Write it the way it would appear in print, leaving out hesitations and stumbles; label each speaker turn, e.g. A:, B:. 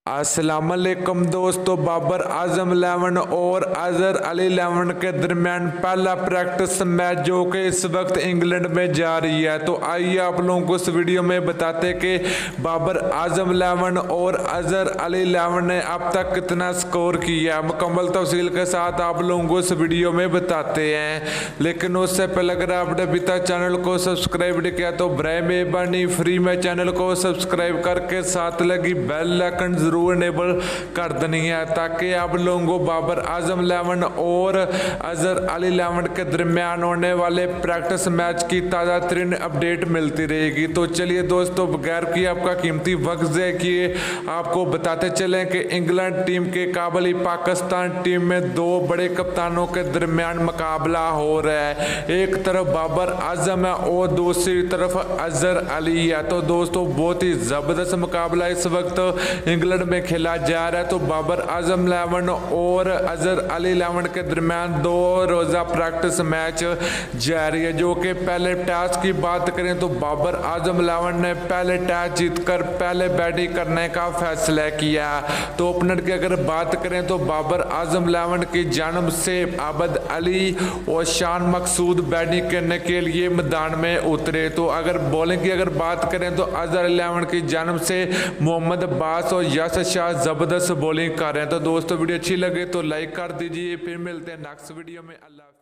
A: अस्सलामुअलैकुम दोस्तों, बाबर आजम 11 और अजहर अली 11 के दरमियान पहला प्रैक्टिस मैच जो कि इस वक्त इंग्लैंड में जारी है। तो आइए आप लोगों को इस वीडियो में बताते कि बाबर आजम 11 और अजहर अली 11 ने अब तक कितना स्कोर किया। मुकम्मल तफसील के साथ आप लोगों को इस वीडियो में बताते हैं, लेकिन उससे पहले अगर आपने अभी तक चैनल को सब्सक्राइब नहीं किया तो बराए मेहरबानी फ्री में चैनल को सब्सक्राइब करके साथ लगी बेल आइकन जरूर इनेबल कर देनी है, ताकि आप लोगों को बाबर आजम 11 और अजहर अली 11 के दरमियान होने वाले प्रैक्टिस मैच की ताज़ा तरीन अपडेट मिलती रहेगी। तो चलिए दोस्तों, बगैर कि आपका कीमती वक्त ज़ाया किए आपको बताते चलें कि इंग्लैंड टीम के काबली पाकिस्तान टीम में दो बड़े कप्तानों के दरमियान मुकाबला हो रहा है। एक तरफ बाबर आजम है और दूसरी तरफ अजहर अली है। तो दोस्तों, बहुत ही ज़बरदस्त मुकाबला इस वक्त इंग्लैंड में खेला जा रहा है। तो बाबर आजम 11 और अजहर अली 11 के दरमियान दो रोज़ा प्रैक्टिस मैच जारी है, जो कि पहले टॉस की बात करें तो बाबर आजम 11 ने पहले टॉस जीतकर पहले बैटिंग करने का फैसला किया। तो ओपनर की अगर बात करें तो बाबर आजम 11 की जानब से आबद अली और शान मकसूद बैटिंग करने के लिए मैदान में उतरे। तो अगर बॉलिंग की अगर बात करें तो अजहर 11 की जानब से मोहम्मद अब्बास और यासिर शाह जबरदस्त बॉलिंग कर रहे हैं। तो दोस्तों, वीडियो अच्छी लगे तो लाइक कर दीजिए। फिर मिलते हैं नेक्स्ट वीडियो में। अल्लाह।